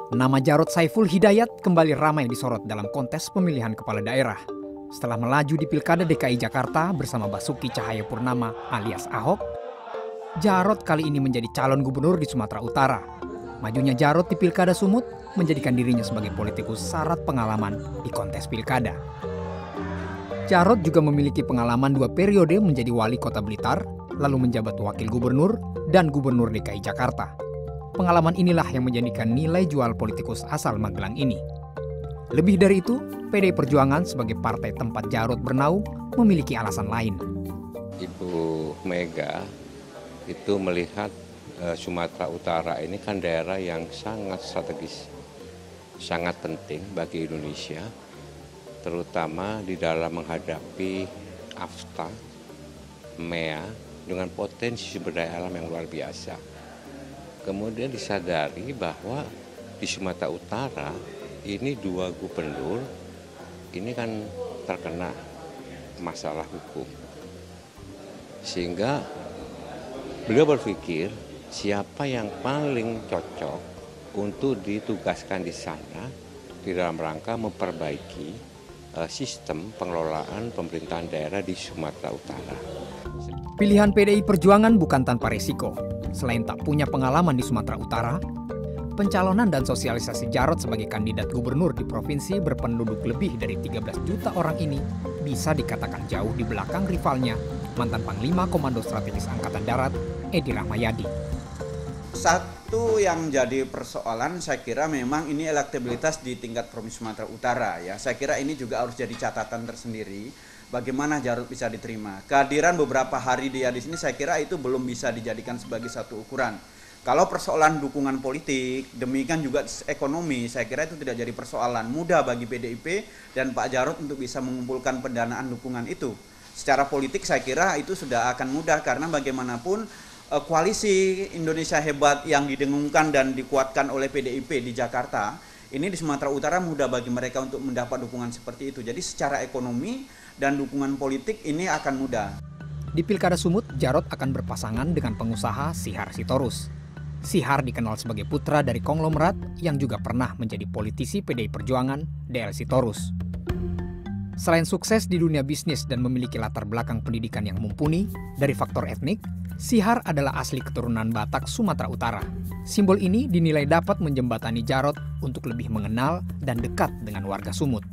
Nama Jarod Saiful Hidayat kembali ramai disorot dalam kontes pemilihan kepala daerah. Setelah melaju di Pilkada DKI Jakarta bersama Basuki Cahayapurnama alias Ahok, Jarod kali ini menjadi calon gubernur di Sumatera Utara. Majunya Jarod di Pilkada Sumut menjadikan dirinya sebagai politikus syarat pengalaman di kontes pilkada. Jarod juga memiliki pengalaman 2 periode menjadi wali kota Blitar, lalu menjabat wakil gubernur dan gubernur DKI Jakarta. Pengalaman inilah yang menjadikan nilai jual politikus asal Magelang ini. Lebih dari itu, PDI Perjuangan sebagai partai tempat Jarod bernaung memiliki alasan lain. Ibu Mega itu melihat Sumatera Utara ini kan daerah yang sangat strategis, sangat penting bagi Indonesia, terutama di dalam menghadapi AFTA, MEA dengan potensi sumber daya alam yang luar biasa. Kemudian disadari bahwa di Sumatera Utara ini 2 gubernur ini kan terkena masalah hukum. Sehingga beliau berpikir siapa yang paling cocok untuk ditugaskan di sana di dalam rangka memperbaiki sistem pengelolaan pemerintahan daerah di Sumatera Utara. Pilihan PDI Perjuangan bukan tanpa resiko. Selain tak punya pengalaman di Sumatera Utara, pencalonan dan sosialisasi Jarod sebagai kandidat gubernur di provinsi berpenduduk lebih dari 13 juta orang ini bisa dikatakan jauh di belakang rivalnya, mantan Panglima Komando Strategis Angkatan Darat, Edi Rahmayadi. Satu yang jadi persoalan saya kira memang ini elektabilitas di tingkat Provinsi Sumatera Utara ya. Saya kira ini juga harus jadi catatan tersendiri bagaimana Jarod bisa diterima. Kehadiran beberapa hari dia di sini saya kira itu belum bisa dijadikan sebagai satu ukuran. Kalau persoalan dukungan politik, demikian juga ekonomi, saya kira itu tidak jadi persoalan mudah bagi PDIP dan Pak Jarod untuk bisa mengumpulkan pendanaan dukungan itu. Secara politik saya kira itu sudah akan mudah karena bagaimanapun koalisi Indonesia Hebat yang didengungkan dan dikuatkan oleh PDIP di Jakarta, ini di Sumatera Utara mudah bagi mereka untuk mendapat dukungan seperti itu. Jadi secara ekonomi dan dukungan politik ini akan mudah. Di Pilkada Sumut, Jarod akan berpasangan dengan pengusaha Sihar Sitorus. Sihar dikenal sebagai putra dari konglomerat yang juga pernah menjadi politisi PDI Perjuangan, DL Sitorus. Selain sukses di dunia bisnis dan memiliki latar belakang pendidikan yang mumpuni, dari faktor etnik, Sihar adalah asli keturunan Batak, Sumatera Utara. Simbol ini dinilai dapat menjembatani Jarod untuk lebih mengenal dan dekat dengan warga Sumut.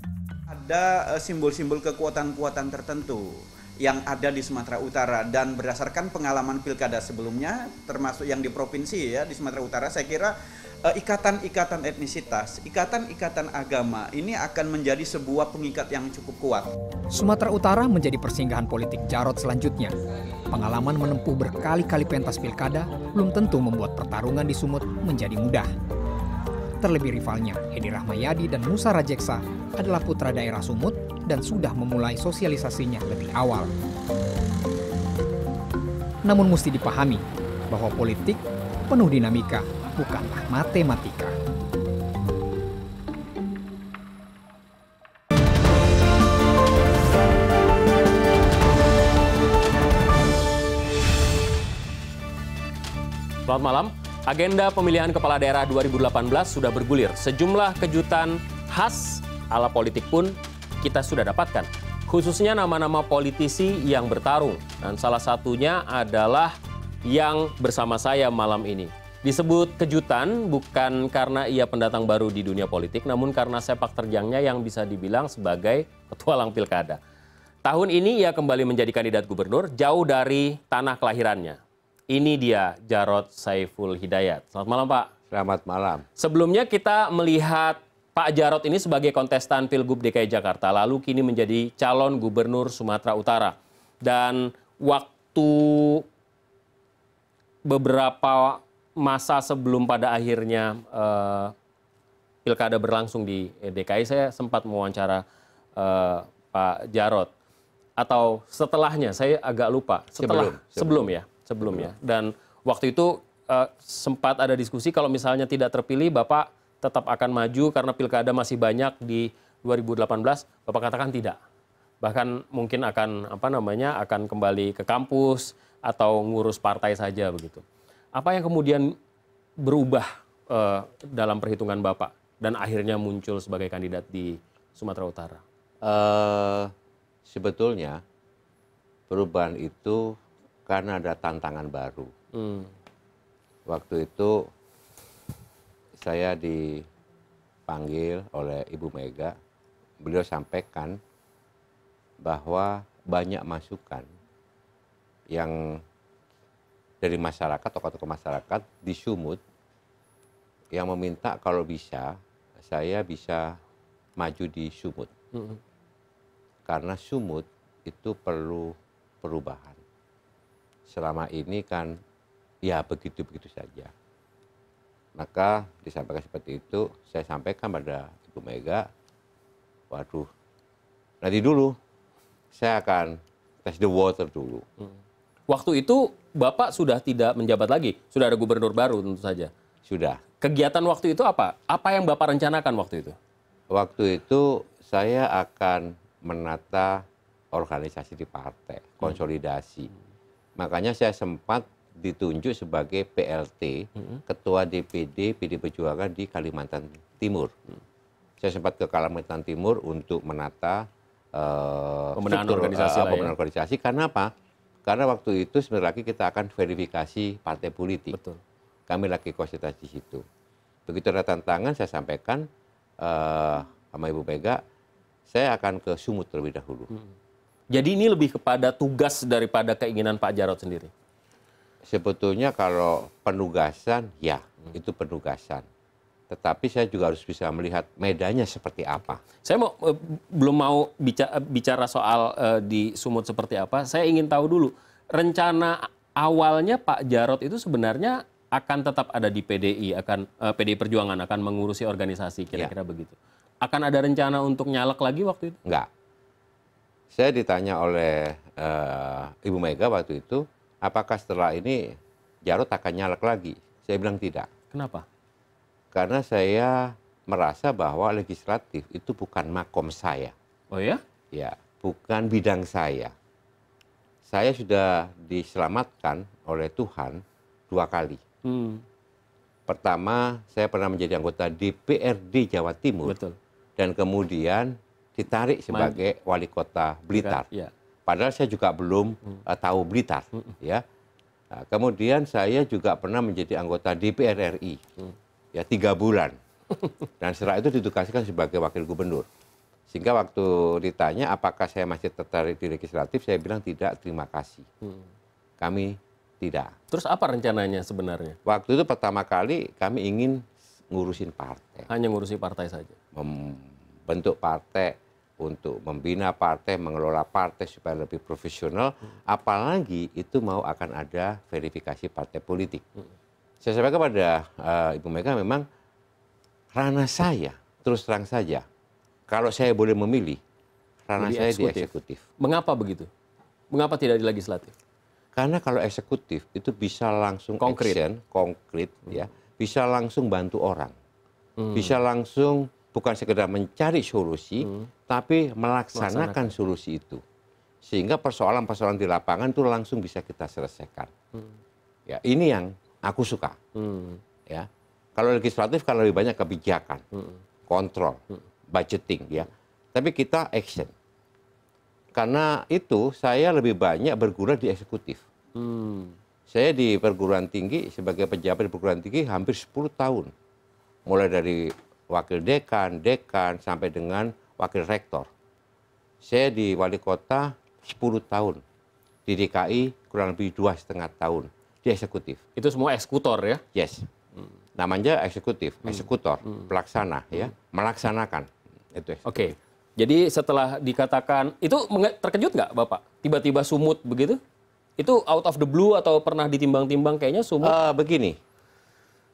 Ada simbol-simbol kekuatan-kekuatan tertentu yang ada di Sumatera Utara dan berdasarkan pengalaman pilkada sebelumnya, termasuk yang di provinsi ya di Sumatera Utara, saya kira ikatan-ikatan etnisitas, ikatan-ikatan agama ini akan menjadi sebuah pengikat yang cukup kuat. Sumatera Utara menjadi persinggahan politik Jarod selanjutnya. Pengalaman menempuh berkali-kali pentas pilkada belum tentu membuat pertarungan di Sumut menjadi mudah. Terlebih rivalnya, Edi Rahmayadi dan Musa Rajeksa adalah putra daerah Sumut dan sudah memulai sosialisasinya lebih awal. Namun mesti dipahami bahwa politik penuh dinamika, bukanlah matematika. Selamat malam. Agenda pemilihan kepala daerah 2018 sudah bergulir. Sejumlah kejutan khas ala politik pun kita sudah dapatkan. Khususnya nama-nama politisi yang bertarung. Dan salah satunya adalah yang bersama saya malam ini. Disebut kejutan bukan karena ia pendatang baru di dunia politik, namun karena sepak terjangnya yang bisa dibilang sebagai petualang pilkada. Tahun ini ia kembali menjadi kandidat gubernur jauh dari tanah kelahirannya. Ini dia Jarod Saiful Hidayat. Selamat malam, Pak. Selamat malam. Sebelumnya kita melihat Pak Jarod ini sebagai kontestan Pilgub DKI Jakarta, lalu kini menjadi calon gubernur Sumatera Utara. Dan waktu beberapa masa sebelum pada akhirnya pilkada berlangsung di DKI, saya sempat mewawancara Pak Jarod. Atau setelahnya, saya agak lupa. Sebelumnya. Dan waktu itu sempat ada diskusi kalau misalnya tidak terpilih, Bapak tetap akan maju karena pilkada masih banyak di 2018. Bapak katakan tidak. Bahkan mungkin akan kembali ke kampus atau ngurus partai saja begitu. Apa yang kemudian berubah dalam perhitungan Bapak dan akhirnya muncul sebagai kandidat di Sumatera Utara? Sebetulnya perubahan itu karena ada tantangan baru. Waktu itu saya dipanggil oleh Ibu Mega, beliau sampaikan bahwa banyak masukan yang dari masyarakat, tokoh-tokoh masyarakat di Sumut yang meminta kalau bisa saya bisa maju di Sumut. Karena Sumut itu perlu perubahan. Selama ini kan ya begitu-begitu saja. Maka disampaikan seperti itu, saya sampaikan pada Ibu Mega, waduh, nanti dulu saya akan test the water dulu. Waktu itu Bapak sudah tidak menjabat lagi, sudah ada gubernur baru tentu saja. Sudah. Kegiatan waktu itu apa? Apa yang Bapak rencanakan waktu itu? Waktu itu saya akan menata organisasi di partai, konsolidasi. Makanya saya sempat ditunjuk sebagai PLT, Ketua DPD PD Perjuangan di Kalimantan Timur. Saya sempat ke Kalimantan Timur untuk menata Pembenahan organisasi lah ya. pembenahan organisasi. Karena apa? Karena waktu itu sebentar lagi kita akan verifikasi partai politik. Betul. Kami lagi konsultasi di situ. Begitu ada tantangan, saya sampaikan sama Ibu Mega, saya akan ke Sumut terlebih dahulu. Jadi ini lebih kepada tugas daripada keinginan Pak Jarod sendiri? Sebetulnya kalau penugasan, ya itu penugasan. Tetapi saya juga harus bisa melihat medannya seperti apa. Saya belum mau bicara soal di Sumut seperti apa. Saya ingin tahu dulu, rencana awalnya Pak Jarod itu sebenarnya akan tetap ada di PDI, PDI Perjuangan akan mengurusi organisasi, kira-kira begitu. Akan ada rencana untuk nyalek lagi waktu itu? Enggak. Saya ditanya oleh Ibu Mega waktu itu, apakah setelah ini Jarod akan nyalek lagi? Saya bilang tidak. Kenapa? Karena saya merasa bahwa legislatif itu bukan makom saya. Oh ya? Ya, bukan bidang saya. Saya sudah diselamatkan oleh Tuhan 2 kali. Pertama, saya pernah menjadi anggota DPRD Jawa Timur. Betul. Dan kemudian ditarik sebagai wali kota Blitar. Ya. Padahal saya juga belum tahu Blitar. Ya. Nah, kemudian saya juga pernah menjadi anggota DPR RI. Ya, 3 bulan. Dan setelah itu ditugaskan sebagai wakil gubernur. Sehingga waktu ditanya apakah saya masih tertarik di legislatif, saya bilang tidak, terima kasih. Kami tidak. Terus apa rencananya sebenarnya? Waktu itu pertama kali kami ingin ngurusin partai. Hanya ngurusi partai saja? Membentuk partai, untuk membina partai, mengelola partai supaya lebih profesional. Apalagi itu mau akan ada verifikasi partai politik. Saya sampaikan kepada Ibu Mega, memang ranah saya, terus terang saja, kalau saya boleh memilih, ranah saya di eksekutif. Mengapa begitu? Mengapa tidak di legislatif? Karena kalau eksekutif itu bisa langsung action, konkret, ya, bisa langsung bantu orang, bisa langsung bukan sekedar mencari solusi, tapi melaksanakan solusi itu, sehingga persoalan-persoalan di lapangan itu langsung bisa kita selesaikan. Ya, ini yang aku suka. Ya, kalau legislatif kan lebih banyak kebijakan, kontrol, budgeting, ya. Tapi kita action. Karena itu saya lebih banyak bergulat di eksekutif. Saya di perguruan tinggi, sebagai pejabat di perguruan tinggi hampir 10 tahun. Mulai dari wakil dekan, sampai dengan wakil rektor. Saya di wali kota 10 tahun. Di DKI kurang lebih 2,5 tahun. Di eksekutif. Itu semua eksekutor ya? Yes. Namanya eksekutif, eksekutor, pelaksana, ya, melaksanakan. Itu. Oke. Jadi setelah dikatakan, itu terkejut nggak Bapak? Tiba-tiba Sumut begitu? Itu out of the blue atau pernah ditimbang-timbang kayaknya Sumut? Begini,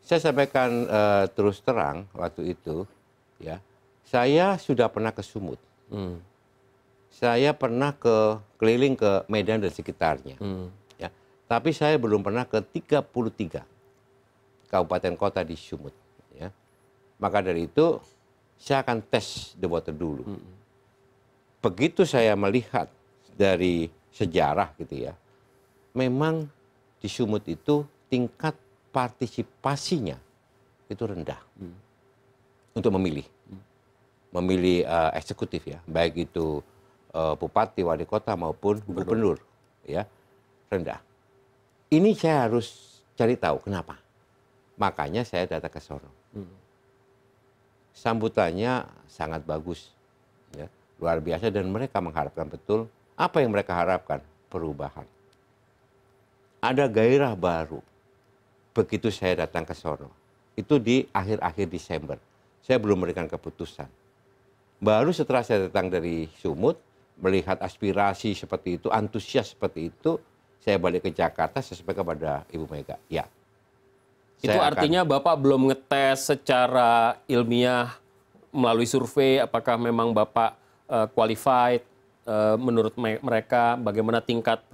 saya sampaikan terus terang waktu itu, ya, saya sudah pernah ke Sumut. Saya pernah keliling ke Medan dan sekitarnya. Ya, tapi saya belum pernah ke 33 kabupaten kota di Sumut. Ya. Maka dari itu, saya akan tes the water dulu. Begitu saya melihat dari sejarah gitu ya, memang di Sumut itu tingkat partisipasinya itu rendah untuk memilih. Memilih eksekutif ya, baik itu bupati, wali kota maupun gubernur, ya, rendah. Ini saya harus cari tahu kenapa. Makanya saya datang ke sono. Sambutannya sangat bagus, ya, luar biasa, dan mereka mengharapkan betul apa yang mereka harapkan, perubahan. Ada gairah baru. Begitu saya datang ke sono, itu di akhir-akhir Desember. Saya belum memberikan keputusan. Baru setelah saya datang dari Sumut, melihat aspirasi seperti itu, antusias seperti itu, saya balik ke Jakarta, saya sampaikan kepada Ibu Mega, ya. Itu artinya Bapak belum ngetes secara ilmiah melalui survei, apakah memang Bapak qualified menurut mereka, bagaimana tingkat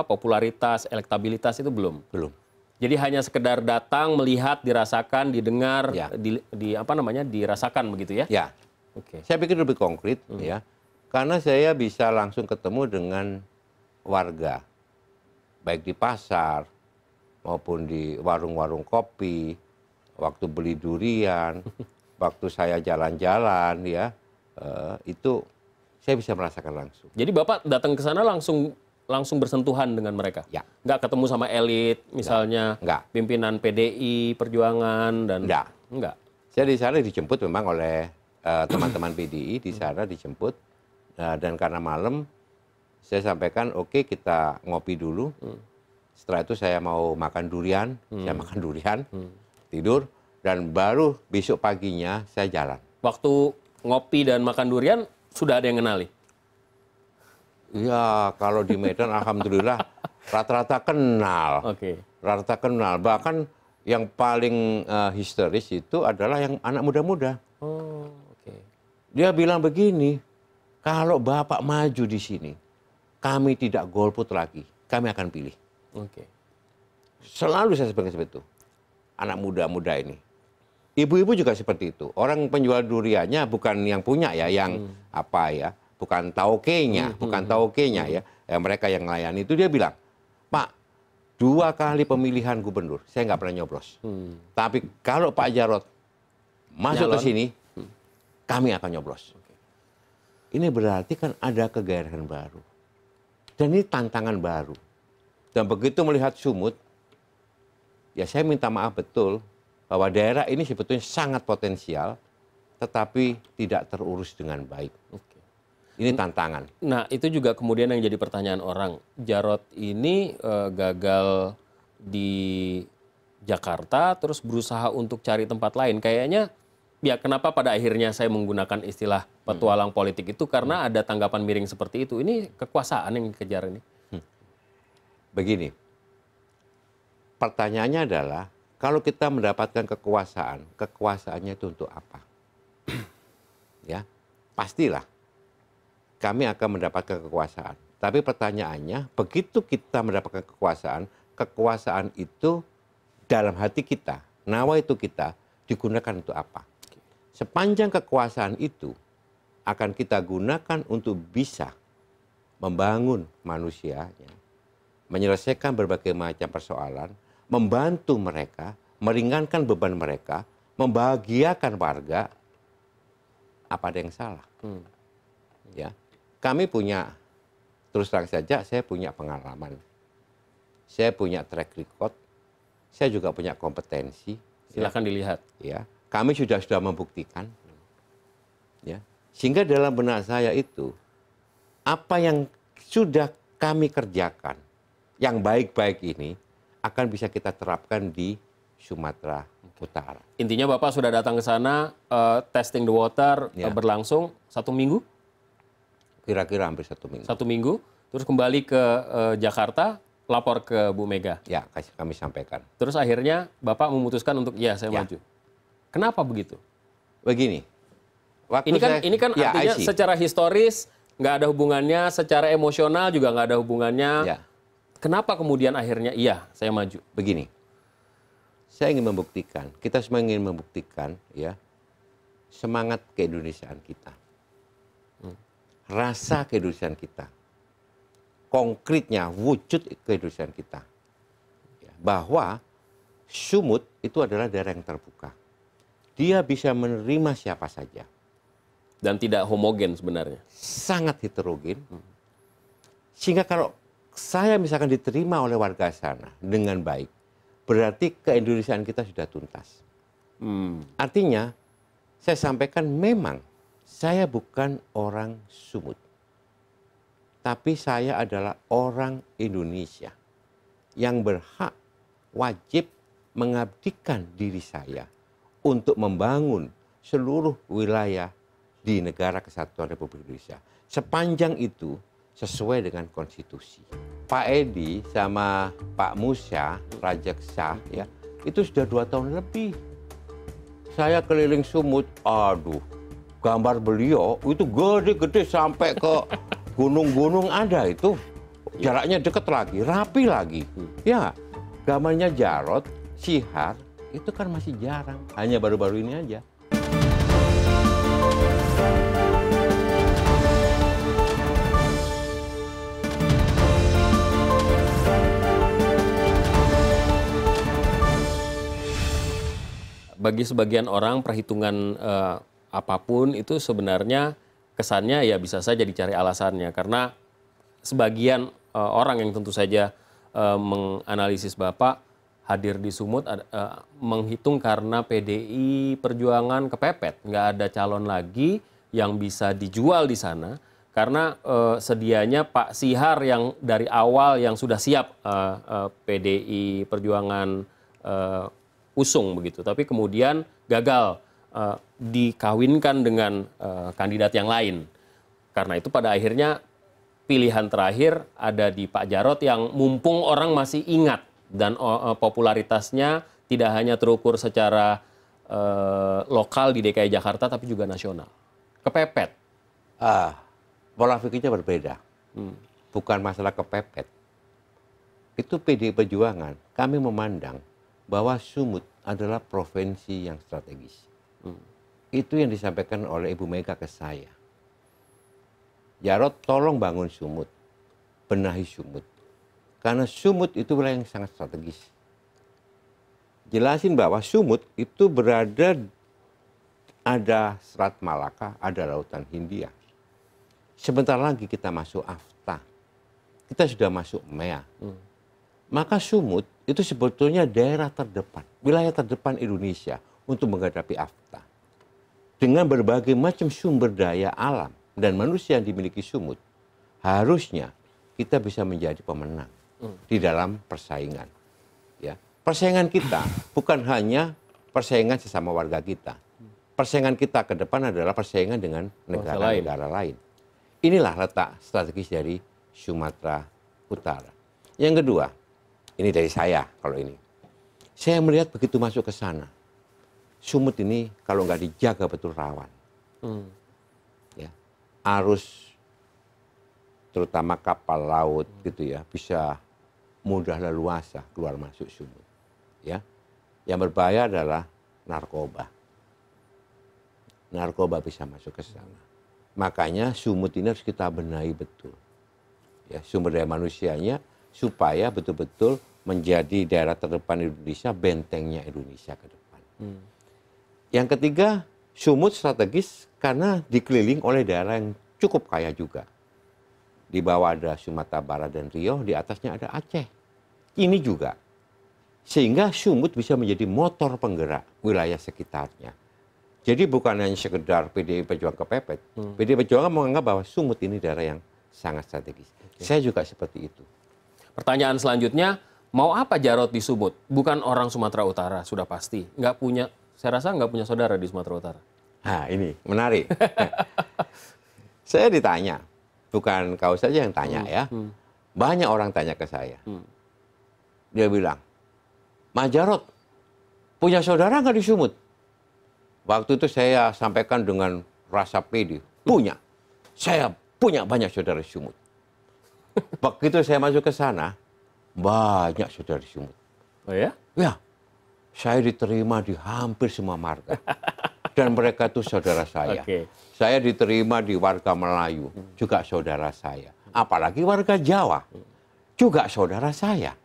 popularitas, elektabilitas, itu belum? Belum. Jadi hanya sekedar datang, melihat, dirasakan, didengar, Ya. dirasakan begitu ya? Ya. Oke. Saya pikir lebih konkret, ya, karena saya bisa langsung ketemu dengan warga, baik di pasar maupun di warung-warung kopi, waktu beli durian, waktu saya jalan-jalan, ya, itu saya bisa merasakan langsung. Jadi Bapak datang ke sana langsung bersentuhan dengan mereka? Ya. Nggak ketemu sama elit, misalnya Nggak. pimpinan PDI, Perjuangan, dan... Nggak. Saya di sana dijemput memang oleh teman-teman PDI, di sana dijemput, dan karena malam, saya sampaikan, oke, kita ngopi dulu. Setelah itu saya mau makan durian, saya makan durian, tidur, dan baru besok paginya saya jalan. Waktu ngopi dan makan durian, sudah ada yang kenali? Ya, kalau di Medan alhamdulillah rata-rata kenal. Oke. Rata-rata kenal. Bahkan yang paling histeris itu adalah yang anak muda-muda. Oh, oke. Dia bilang begini, kalau Bapak maju di sini, kami tidak golput lagi, kami akan pilih. Oke. Selalu saya sebagai seperti itu. Anak muda-muda ini. Ibu-ibu juga seperti itu. Orang penjual duriannya bukan yang punya ya, yang apa ya, bukan taukenya, ya. Mereka yang melayani itu, dia bilang, Pak, 2 kali pemilihan gubernur, saya nggak pernah nyoblos. Tapi kalau Pak Jarod masuk ke sini, kami akan nyoblos. Ini berarti kan ada kegairahan baru. Dan ini tantangan baru. Dan begitu melihat Sumut, ya saya minta maaf betul bahwa daerah ini sebetulnya sangat potensial, tetapi tidak terurus dengan baik. Ini tantangan. Nah, itu juga kemudian yang jadi pertanyaan orang. Jarod ini gagal di Jakarta, terus berusaha untuk cari tempat lain. Kayaknya, ya kenapa pada akhirnya saya menggunakan istilah petualang politik itu, karena ada tanggapan miring seperti itu. Ini kekuasaan yang dikejar ini. Begini, pertanyaannya adalah, kalau kita mendapatkan kekuasaan, kekuasaannya itu untuk apa? Ya, pastilah kami akan mendapatkan kekuasaan. Tapi pertanyaannya, begitu kita mendapatkan kekuasaan, kekuasaan itu dalam hati kita, nawa itu kita, digunakan untuk apa? Sepanjang kekuasaan itu akan kita gunakan untuk bisa membangun manusianya, menyelesaikan berbagai macam persoalan, membantu mereka, meringankan beban mereka, membahagiakan warga, apa ada yang salah? Ya, kami punya, terus terang saja, saya punya pengalaman, saya punya track record, saya juga punya kompetensi. Silakan dilihat. Ya, kami sudah membuktikan. Ya, sehingga dalam benak saya itu, apa yang sudah kami kerjakan, yang baik-baik ini akan bisa kita terapkan di Sumatera Utara. Intinya Bapak sudah datang ke sana, testing the water, berlangsung 1 minggu? Kira-kira hampir 1 minggu. 1 minggu, terus kembali ke Jakarta, lapor ke Bu Mega. Ya, kami sampaikan. Terus akhirnya Bapak memutuskan untuk, ya saya maju. Kenapa begitu? Begini. Ini kan ya, artinya secara historis nggak ada hubungannya, secara emosional juga nggak ada hubungannya. Ya. Kenapa kemudian akhirnya iya saya maju? Begini, saya ingin membuktikan, kita semua ingin membuktikan ya semangat keindonesiaan kita, rasa keindonesiaan kita, konkretnya wujud keindonesiaan kita, ya, bahwa Sumut itu adalah daerah yang terbuka. dia bisa menerima siapa saja. Dan tidak homogen sebenarnya. Sangat heterogen. Sehingga kalau saya misalkan diterima oleh warga sana dengan baik, berarti keindonesiaan kita sudah tuntas. Artinya, saya sampaikan memang saya bukan orang Sumut. Tapi saya adalah orang Indonesia yang berhak, wajib mengabdikan diri saya untuk membangun seluruh wilayah di negara kesatuan Republik Indonesia. Sepanjang itu sesuai dengan konstitusi. Pak Edi sama Pak Musa Rajaksa ya, itu sudah 2 tahun lebih. Saya keliling Sumut, aduh, gambar beliau itu gede-gede sampai ke gunung-gunung ada itu. Jaraknya deket lagi, rapi lagi. Ya, gambarnya Jarot, Sihar, itu kan masih jarang. Hanya baru-baru ini aja. Bagi sebagian orang perhitungan apapun itu sebenarnya kesannya ya bisa saja dicari alasannya. Karena sebagian orang yang tentu saja menganalisis Bapak hadir di Sumut menghitung karena PDI Perjuangan kepepet. Nggak ada calon lagi yang bisa dijual di sana. Karena sedianya Pak Sihar yang dari awal yang sudah siap PDI Perjuangan usung begitu, tapi kemudian gagal dikawinkan dengan kandidat yang lain. Karena itu pada akhirnya pilihan terakhir ada di Pak Jarot yang mumpung orang masih ingat dan popularitasnya tidak hanya terukur secara lokal di DKI Jakarta tapi juga nasional. Kepepet. Pola pikirnya berbeda. Bukan masalah kepepet. Itu PDI Perjuangan. Kami memandang bahwa Sumut adalah provinsi yang strategis. Itu yang disampaikan oleh Ibu Mega ke saya. Jarot, tolong bangun Sumut, benahi Sumut. Karena Sumut itu wilayah yang sangat strategis. Jelasin bahwa Sumut itu berada, ada Selat Malaka, ada Lautan Hindia. Sebentar lagi kita masuk AFTA. Kita sudah masuk MEA. Maka Sumut itu sebetulnya daerah terdepan, wilayah terdepan Indonesia untuk menghadapi AFTA. Dengan berbagai macam sumber daya alam dan manusia yang dimiliki Sumut, harusnya kita bisa menjadi pemenang di dalam persaingan. Ya. Persaingan kita bukan hanya persaingan sesama warga kita. Persaingan kita ke depan adalah persaingan dengan negara-negara lain. Inilah letak strategis dari Sumatera Utara. Yang kedua, ini dari saya kalau ini. Saya melihat begitu masuk ke sana, Sumut ini kalau nggak dijaga betul rawan. Ya, arus terutama kapal laut gitu ya bisa mudah leluasa keluar masuk Sumut. Ya, yang berbahaya adalah narkoba. Narkoba bisa masuk ke sana. Makanya Sumut ini harus kita benahi betul. Ya, sumber daya manusianya supaya betul-betul menjadi daerah terdepan Indonesia, bentengnya Indonesia ke depan. Yang ketiga, Sumut strategis karena dikeliling oleh daerah yang cukup kaya juga. Di bawah ada Sumatera Barat dan Riau, di atasnya ada Aceh. Ini juga. Sehingga Sumut bisa menjadi motor penggerak wilayah sekitarnya. Jadi bukan hanya sekedar PDI Perjuangan kepepet. PDI Perjuangan menganggap bahwa Sumut ini daerah yang sangat strategis. Saya juga seperti itu. Pertanyaan selanjutnya, mau apa Jarot di Sumut? Bukan orang Sumatera Utara, sudah pasti. Nggak punya, saya rasa nggak punya saudara di Sumatera Utara. Nah ini menarik. Saya ditanya, bukan kau saja yang tanya ya. Banyak orang tanya ke saya. Dia bilang, Mas Jarot, punya saudara nggak di Sumut? Waktu itu saya sampaikan dengan rasa pede. Punya. Saya punya banyak saudara di Sumut. Begitu saya masuk ke sana, banyak saudara di Sumut. Oh ya? Ya, saya diterima di hampir semua marga. Dan mereka itu saudara saya. Saya diterima di warga Melayu, juga saudara saya. Apalagi warga Jawa, juga saudara saya.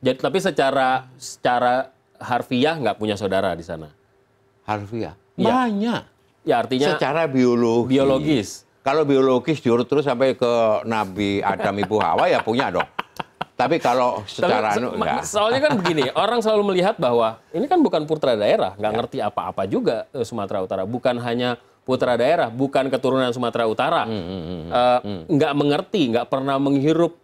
Jadi, tapi secara harfiah nggak punya saudara di sana? harfiah? Ya. Banyak. Ya artinya Secara biologis. Kalau biologis diurut terus sampai ke Nabi Adam, Ibu Hawa ya punya dong. Tapi kalau secara soalnya kan begini, orang selalu melihat bahwa ini kan bukan putra daerah, nggak ngerti apa-apa juga Sumatera Utara. Bukan hanya putra daerah, bukan keturunan Sumatera Utara. Nggak mengerti, nggak pernah menghirup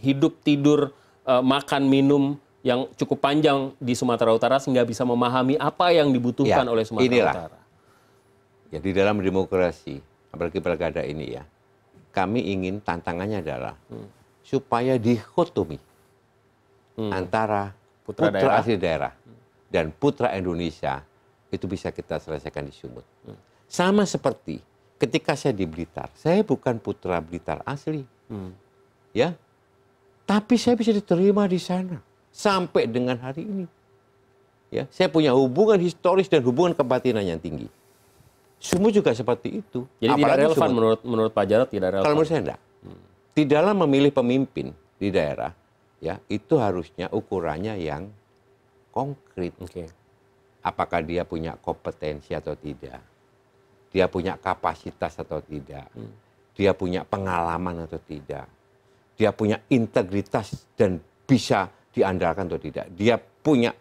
hidup, tidur, makan, minum yang cukup panjang di Sumatera Utara sehingga bisa memahami apa yang dibutuhkan oleh Sumatera Utara. Jadi dalam demokrasi, apalagi pilkada ini ya, kami ingin tantangannya adalah supaya dikotomi antara putra asli daerah dan putra Indonesia itu bisa kita selesaikan di Sumut. Sama seperti ketika saya di Blitar, saya bukan putra Blitar asli, ya, tapi saya bisa diterima di sana sampai dengan hari ini. Ya, saya punya hubungan historis dan hubungan kebatinan yang tinggi. Sumut juga seperti itu. Jadi tidak relevan menurut Pak Jarod, tidak relevan. Kalau menurut saya enggak. Di dalam memilih pemimpin di daerah, ya itu harusnya ukurannya yang konkret. Apakah dia punya kompetensi atau tidak? Dia punya kapasitas atau tidak? Dia punya pengalaman atau tidak? Dia punya integritas dan bisa diandalkan atau tidak? Dia punya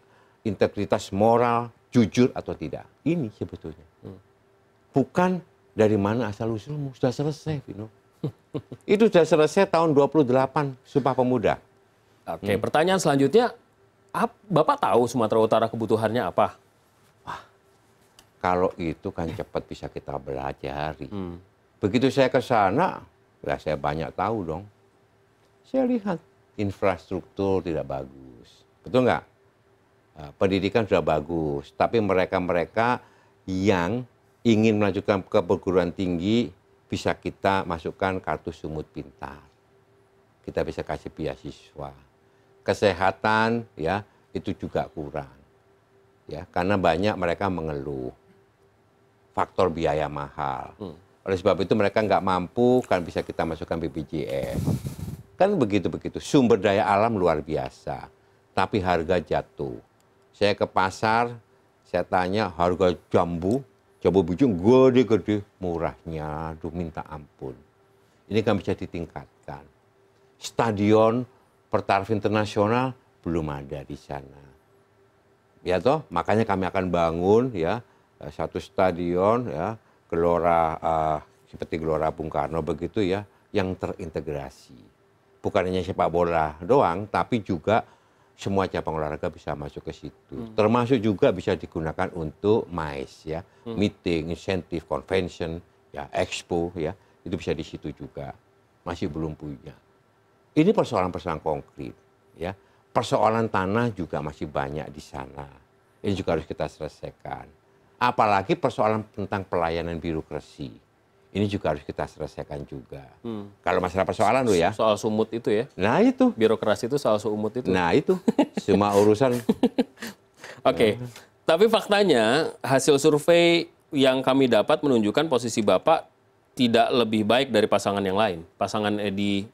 integritas moral, jujur atau tidak? Ini sebetulnya. Bukan dari mana asal-usulmu, sudah selesai, Vino. Itu sudah selesai tahun 28 Sumpah Pemuda. Oke, pertanyaan selanjutnya, Bapak tahu Sumatera Utara kebutuhannya apa? Kalau itu kan cepat bisa kita belajari. Begitu saya ke sana, ya saya banyak tahu dong. Saya lihat infrastruktur tidak bagus. Betul nggak? Pendidikan sudah bagus, tapi mereka-mereka yang ingin melanjutkan ke perguruan tinggi bisa kita masukkan kartu Sumut Pintar. Kita bisa kasih beasiswa. Kesehatan ya itu juga kurang. Ya, karena banyak mereka mengeluh faktor biaya mahal. Oleh sebab itu mereka nggak mampu kan bisa kita masukkan BPJS. Kan begitu-begitu. Sumber daya alam luar biasa, tapi harga jatuh. Saya ke pasar, saya tanya harga jambu bijung gede-gede, murahnya, aduh minta ampun. Ini kan bisa ditingkatkan. Stadion bertaraf internasional belum ada di sana. Ya toh, makanya kami akan bangun ya satu stadion ya Gelora seperti Gelora Bung Karno begitu ya, yang terintegrasi. Bukan hanya sepak bola doang, tapi juga semua cabang olahraga bisa masuk ke situ. Termasuk juga bisa digunakan untuk MICE ya, meeting, insentif, convention, ya, expo ya, itu bisa di situ juga. Masih belum punya. Ini persoalan-persoalan konkret ya. Persoalan tanah juga masih banyak di sana. Ini juga harus kita selesaikan. Apalagi persoalan tentang pelayanan birokrasi. Ini juga harus kita selesaikan juga. Kalau masalah persoalan lo ya. Soal sumut itu ya. Nah itu. Birokrasi itu soal sumut itu. Nah itu. Semua urusan. Oke. Tapi faktanya hasil survei yang kami dapat menunjukkan posisi Bapak tidak lebih baik dari pasangan yang lain. Pasangan Edi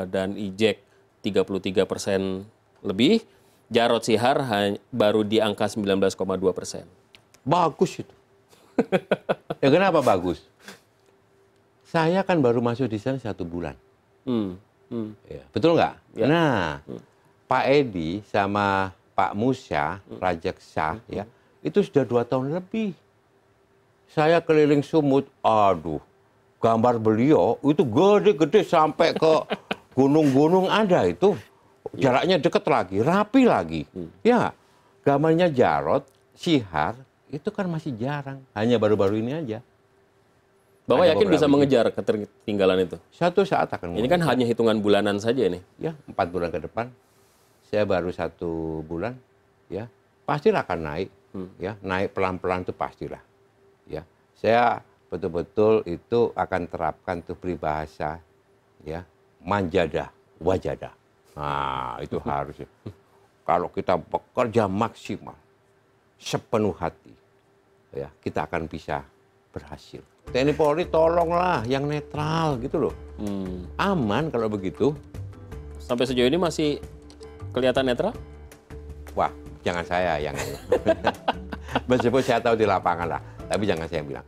dan Ijek 33% lebih. Jarod Sihar baru di angka 19,2%. Bagus itu. Ya kenapa bagus? Saya kan baru masuk di sana 1 bulan. Ya, betul nggak? Ya. Nah, Pak Edi sama Pak Musya, Rajaksa, ya, itu sudah 2 tahun lebih. Saya keliling Sumut, aduh, gambar beliau itu gede-gede sampai ke gunung-gunung ada itu. Jaraknya deket lagi, rapi lagi. Ya, gambarnya Jarod, Sihar, itu kan masih jarang. Hanya baru-baru ini aja. Bapak yakin bisa mengejar ketertinggalan itu? Satu saat akan Ini kan hanya hitungan bulanan saja ini. Ya, 4 bulan ke depan. Saya baru 1 bulan. Ya, pastilah akan naik. Ya, naik pelan-pelan itu pastilah. Ya, saya betul-betul itu akan terapkan tuh peribahasa. Ya, manjada, wajada. Nah, itu harus. Kalau kita bekerja maksimal, sepenuh hati, ya, kita akan bisa berhasil. TNI Polri tolonglah yang netral gitu loh. Aman kalau begitu. Sampai sejauh ini masih kelihatan netral? Wah, jangan saya yang Meskipun saya tahu di lapangan lah, tapi jangan saya bilang.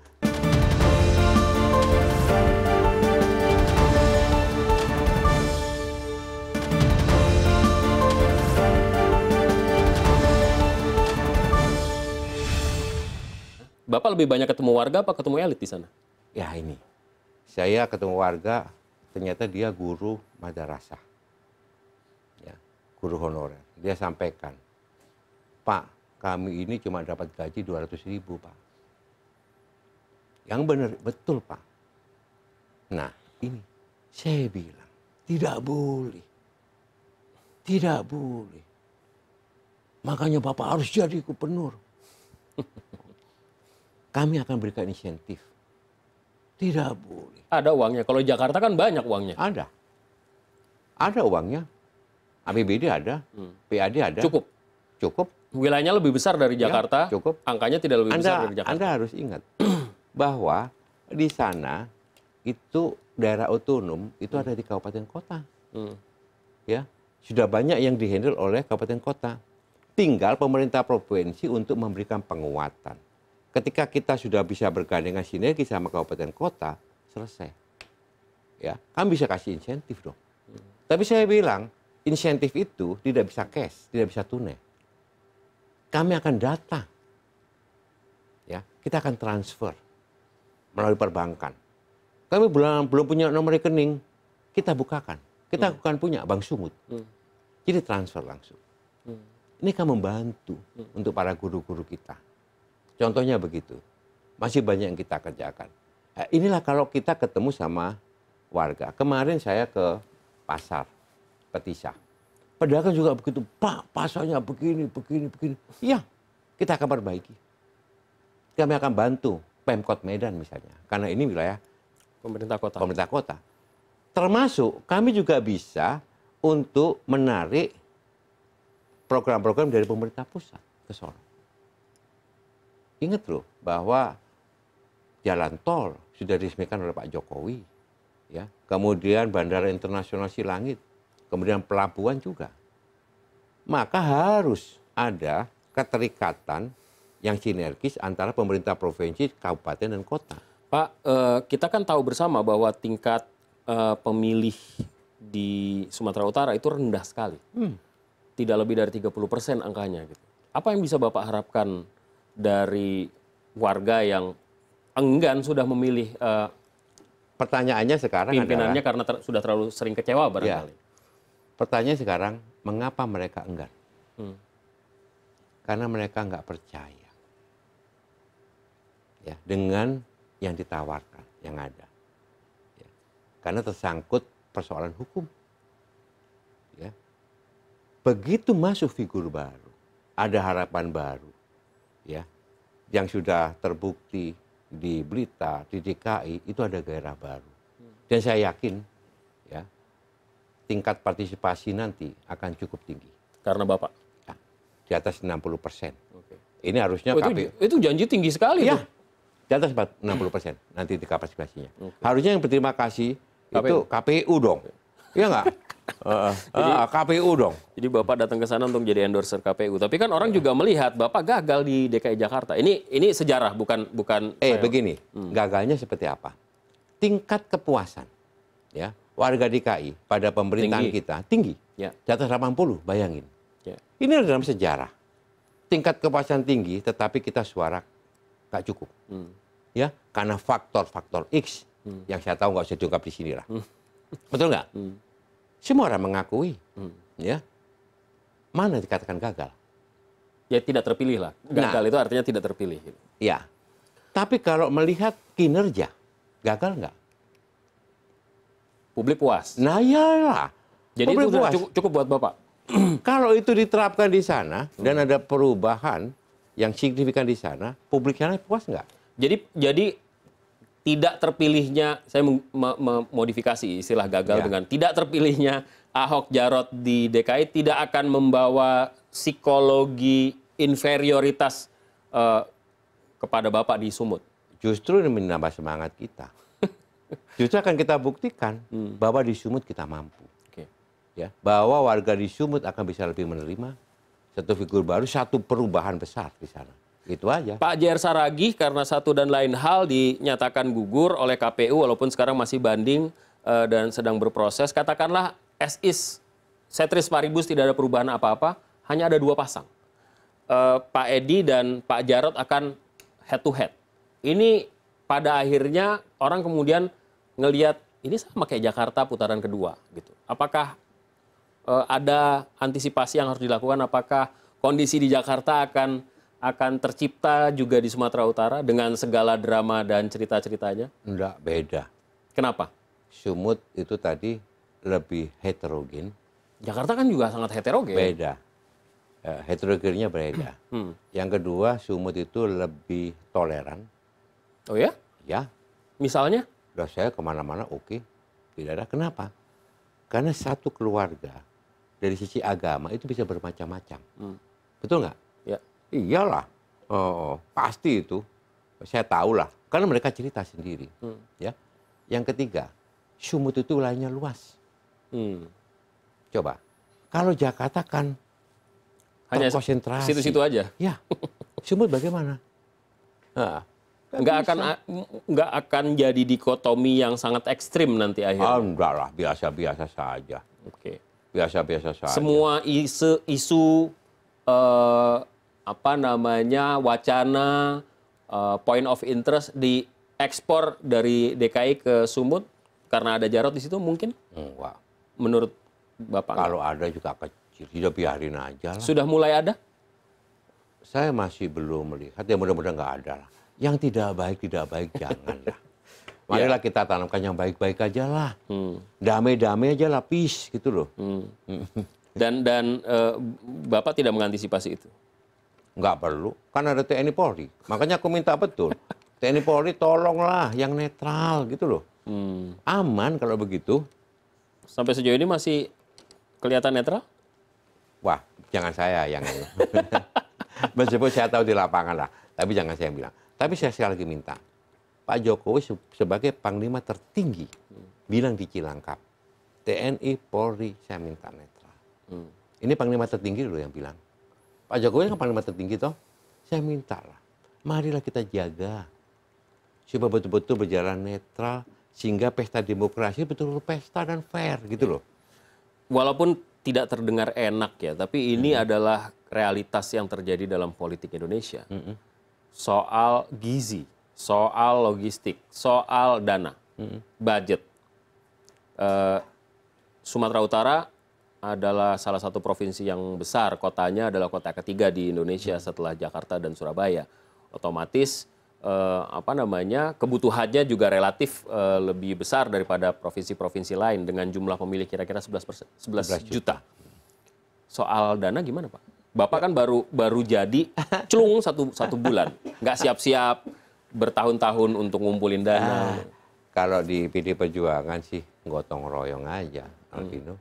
Bapak lebih banyak ketemu warga apa ketemu elit di sana? Ya ini, saya ketemu warga, ternyata dia guru madrasah, ya, guru honorer. Dia sampaikan, Pak, kami ini cuma dapat gaji 200.000, Pak. Yang benar, betul, Pak. Nah, ini saya bilang, tidak boleh. Tidak boleh. Makanya Bapak harus jadi gubernur. Kami akan berikan insentif. Tidak boleh. Ada uangnya. Kalau Jakarta kan banyak uangnya. Ada. Ada uangnya. APBD ada. PAD ada. Cukup. Cukup. Wilayahnya lebih besar dari Jakarta. Ya, cukup. Angkanya tidak lebih besar dari Jakarta. Anda harus ingat bahwa di sana itu daerah otonom itu ada di kabupaten kota. Ya, sudah banyak yang dihandle oleh kabupaten kota. Tinggal pemerintah provinsi untuk memberikan penguatan. Ketika kita sudah bisa bergandengan sinergi sama kabupaten kota, selesai. Ya, kan bisa kasih insentif dong. Tapi saya bilang, insentif itu tidak bisa cash, tidak bisa tunai. Kami akan data. Ya, kita akan transfer melalui perbankan. Kami belum punya nomor rekening, kita bukakan. Kita bukan punya bank sumut. Jadi transfer langsung. Ini kan membantu untuk para guru-guru kita. Contohnya begitu, masih banyak yang kita kerjakan. Inilah kalau kita ketemu sama warga. Kemarin saya ke pasar Petisah. Pedagang juga begitu, Pak, pasarnya begini. Iya, kita akan perbaiki. Kami akan bantu Pemkot Medan misalnya, karena ini wilayah pemerintah kota. Termasuk kami juga bisa untuk menarik program-program dari pemerintah pusat ke Solo. Ingat loh bahwa jalan tol sudah diresmikan oleh Pak Jokowi, ya. Kemudian Bandara Internasional Silangit, kemudian pelabuhan juga. Maka harus ada keterikatan yang sinergis antara pemerintah provinsi, kabupaten, dan kota. Pak, kita kan tahu bersama bahwa tingkat pemilih di Sumatera Utara itu rendah sekali. Tidak lebih dari 30% angkanya. Gitu. Apa yang bisa Bapak harapkan dari warga yang enggan sudah memilih pertanyaannya sekarang pimpinannya adalah, karena sudah terlalu sering kecewa barangkali. Ya, pertanyaan sekarang, mengapa mereka enggan? Karena mereka nggak percaya ya, dengan yang ditawarkan, yang ada. Ya. Karena tersangkut persoalan hukum. Ya. Begitu masuk figur baru, ada harapan baru. Ya, yang sudah terbukti di Blitar, di DKI, itu ada gairah baru. Dan saya yakin, ya, tingkat partisipasi nanti akan cukup tinggi. Karena Bapak? Ya, di atas 60%. Ini harusnya itu janji tinggi sekali. Ya, di atas 60% nanti di partisipasinya. Harusnya yang berterima kasih itu KPU dong. Iya nggak? KPU dong. Jadi Bapak datang ke sana untuk jadi endorser KPU. Tapi kan orang juga melihat Bapak gagal di DKI Jakarta. Ini sejarah, bukan. Begini, gagalnya seperti apa? Tingkat kepuasan, ya, warga DKI pada pemerintahan kita tinggi, ya. Di atas 80, bayangin. Ya. Ini dalam sejarah. Tingkat kepuasan tinggi, tetapi kita suara nggak cukup, ya, karena faktor-faktor X yang saya tahu nggak usah diungkap di sini lah. Betul nggak? Semua orang mengakui, ya. Mana dikatakan gagal? Ya tidak terpilih lah. Gagal itu artinya tidak terpilih. Ya. Tapi kalau melihat kinerja, gagal nggak? Publik puas. Nah iyalah. Jadi itu sudah cukup buat Bapak? Kalau itu diterapkan di sana dan ada perubahan yang signifikan di sana, publiknya puas nggak? Jadi tidak terpilihnya, saya memodifikasi istilah gagal dengan tidak terpilihnya Ahok Jarot di DKI tidak akan membawa psikologi inferioritas kepada Bapak di Sumut. Justru ini menambah semangat kita. Justru akan kita buktikan bahwa di Sumut kita mampu. Ya, bahwa warga di Sumut akan bisa lebih menerima satu figur baru, satu perubahan besar di sana. Itu aja. Pak JR Saragih karena satu dan lain hal dinyatakan gugur oleh KPU walaupun sekarang masih banding dan sedang berproses. Katakanlah as is, Setris Paribus tidak ada perubahan apa-apa, hanya ada 2 pasang. Pak Edi dan Pak Jarod akan head to head. Ini pada akhirnya orang kemudian ngelihat ini sama kayak Jakarta putaran kedua gitu. Apakah ada antisipasi yang harus dilakukan? Apakah kondisi di Jakarta akan tercipta juga di Sumatera Utara dengan segala drama dan cerita-ceritanya? Enggak, beda. Kenapa? Sumut itu tadi lebih heterogen. Jakarta kan juga sangat heterogen. Beda. Heterogennya beda. Yang kedua, Sumut itu lebih toleran. Oh ya? Ya, Misalnya? udah saya kemana-mana oke. Tidak ada. Kenapa? Karena satu keluarga dari sisi agama itu bisa bermacam-macam. Betul nggak? Ya. Iyalah. Oh, pasti itu. Saya tahu lah. Karena mereka cerita sendiri. Ya. Yang ketiga, Sumut itu wilayahnya luas. Coba. Kalau Jakarta kan Hanya terkonsentrasi. situ-situ aja. Ya. Sumut bagaimana? Nah, Nggak akan jadi dikotomi yang sangat ekstrim nanti akhirnya. enggak lah, biasa-biasa saja. Oke. Biasa-biasa saja. Semua isu wacana point of interest diekspor dari DKI ke Sumut karena ada Jarod di situ mungkin? Enggak. Menurut Bapak? Kalau ada juga kecil, sudah biarin aja lah. Sudah mulai ada? Saya masih belum melihat, ya mudah-mudahan nggak ada lah. Yang tidak baik jangan lah. Marilah kita tanamkan yang baik-baik aja lah. Damai-damai aja lah, peace gitu loh. Dan Bapak tidak mengantisipasi itu? Nggak perlu, kan ada TNI Polri. Makanya aku minta betul, TNI Polri tolonglah yang netral gitu loh. Aman kalau begitu. Sampai sejauh ini masih kelihatan netral? Wah, jangan saya yang ini. Meskipun saya tahu di lapangan lah, tapi jangan saya bilang. Tapi saya sekali lagi minta, Pak Jokowi sebagai Panglima tertinggi bilang di Cilangkap, TNI Polri saya minta netral. Ini Panglima tertinggi dulu yang bilang. Pak Jokowi kan Panglima tertinggi toh, saya minta lah, marilah kita jaga supaya betul-betul berjalan netral sehingga pesta demokrasi betul-betul pesta dan fair gitu loh. Walaupun tidak terdengar enak ya, tapi ini adalah realitas yang terjadi dalam politik Indonesia. Soal gizi, soal logistik, soal dana, budget. Sumatera Utara adalah salah satu provinsi yang besar, kotanya adalah kota ketiga di Indonesia setelah Jakarta dan Surabaya. Otomatis kebutuhannya juga relatif lebih besar daripada provinsi-provinsi lain dengan jumlah pemilih kira-kira 11 juta. Soal dana gimana Pak? Bapak kan baru jadi celung satu bulan, nggak siap-siap bertahun-tahun untuk ngumpulin dana. Kalau di PD Perjuangan sih gotong royong aja, Alvino.